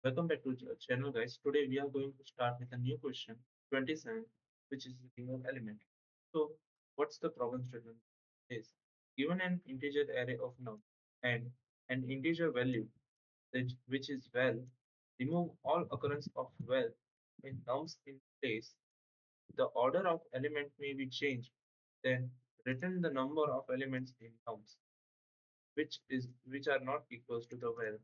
Welcome back to the channel, guys. Today we are going to start with a new question, 27, which is the remove element. So, what's the problem statement? Is given an integer array of num and an integer value which is val, remove all occurrence of val in nums in place. The order of element may be changed. Then return the number of elements in nums which are not equals to the val.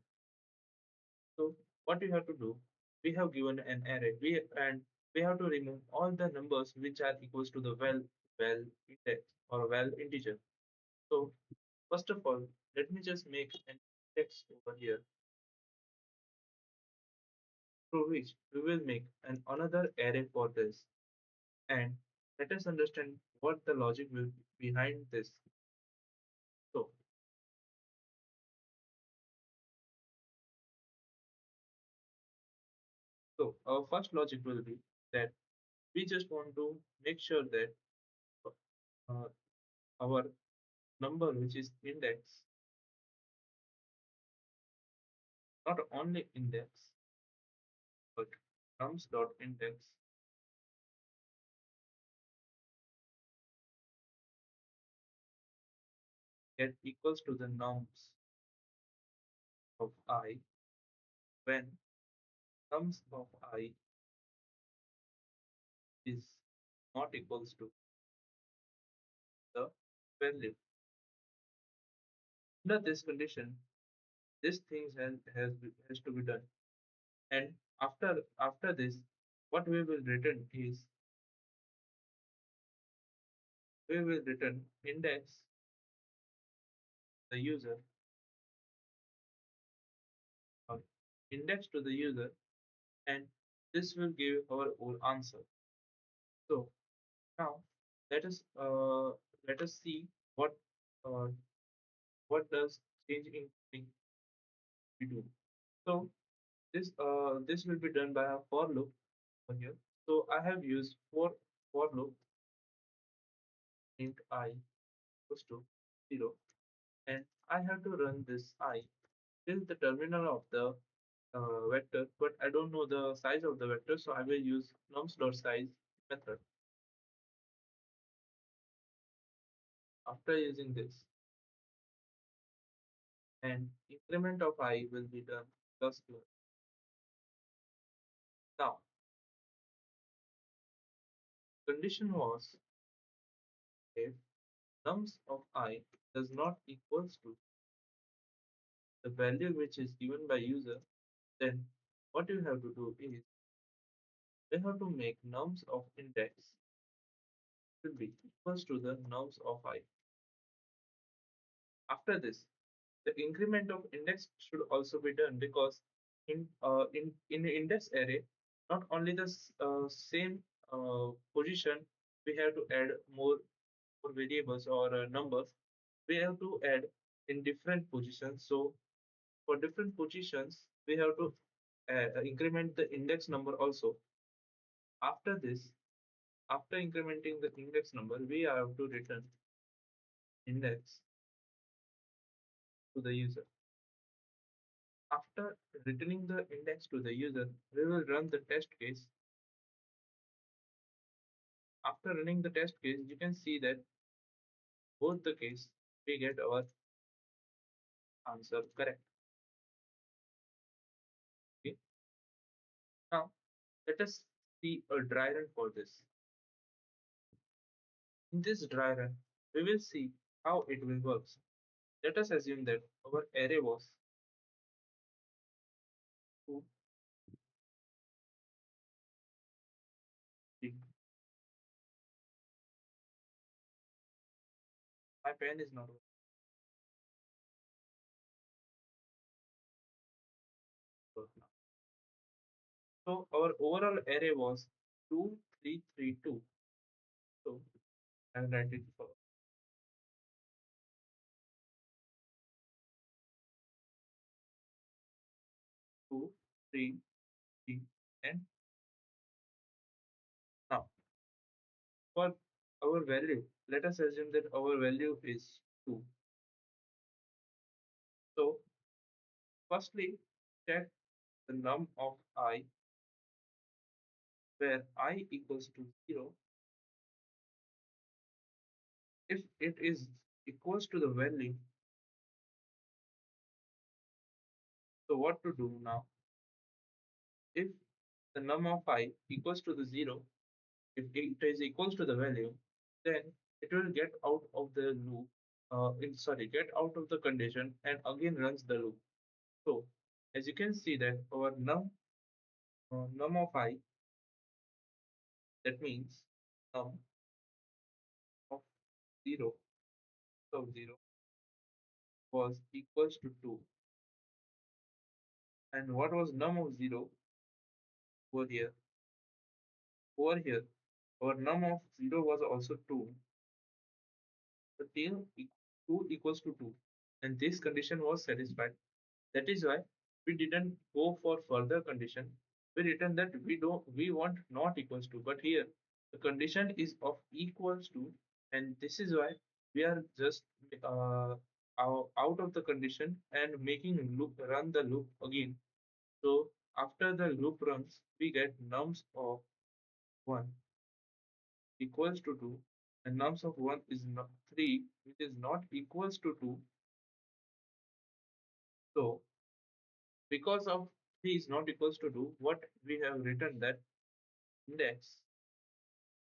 So what we have to do, we have given an array, we have to remove all the numbers which are equals to the val index or val integer. So first of all, let me just make an index over here through which we will make an another array for this. And let us understand what the logic will be behind this. So, so our first logic will be that we just want to make sure that uh, our number which is index, not only index, but nums.index get equals to the nums of I when nums of I is not equals to the value. Under this condition, this thing has to be done. And after this, what we will return is we will return index the user or index to the user, and this will give our whole answer. So now let us uh, let us see uh, what does change in string we do. So this will be done by a for loop over here. So I have used for loop int I equals to 0, and I have to run this I till the terminal of the vector, but I don't know the size of the vector, so I will use nums.size method. After using this, and increment of I will be done plus. Now condition was if nums of I does not equals to the value which is given by user, then what you have to do is we have to make nums of index should be equals to the nums of I. After this, the increment of index should also be done because in the index array, not only the same position, we have to add more variables or numbers. We have to add in different positions. So for different positions, we have to increment the index number also. After this, after incrementing the index number, we have to return index to the user. After returning the index to the user, we will run the test case. After running the test case, you can see that both the case we get our answer correct. Okay. Now let us see a dry run for this. In this dry run, we will see how it will work. Let us assume that our array was 2, 3. My pen is not working now. So our overall array was 2, 3, 3, 2. So I'll write it for 2, 3, 3, and now for our value, let us assume that our value is 2. So firstly, check the num of I, where I equals to 0, if it is equals to the value. So what to do now? If the num of I equals to the 0, if it is equals to the value, then it will get out of the loop, get out of the condition and again runs the loop. So as you can see that our num of I, that means num of 0 of 0 was equals to 2. And what was num of 0 over here? Over here, our num of 0 was also 2. The tail 2 equals to 2. And this condition was satisfied. That is why we didn't go for further condition. We written that we want not equals to, but here the condition is of equals to, and this is why we are just out of the condition and making loop run the loop again. So after the loop runs, we get nums of 1 equals to 2, and nums of 1 is not 3, which is not equals to 2. So because of 3 is not equals to 2, what we have written that index,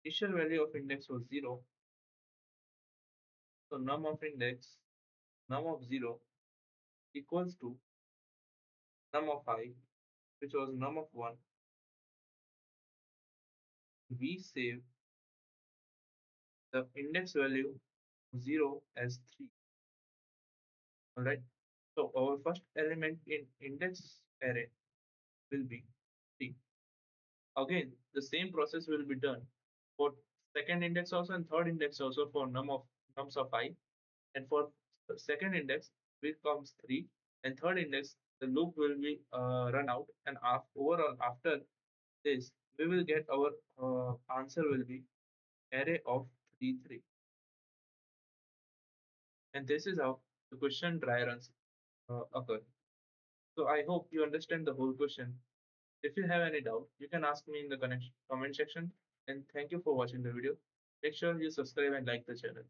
initial value of index was 0. So num of 0 equals to num of I, which was num of 1. We save the index value 0 as 3. Alright. So our first element in index array will be 3. Again, the same process will be done for second index also and third index also for nums of I. And for the second index becomes 3, and third index the loop will be run out, and overall after this we will get our answer will be array of 3 3. And this is how the question dry runs occur. So I hope you understand the whole question. If you have any doubt, you can ask me in the comment section. And thank you for watching the video. Make sure you subscribe and like the channel.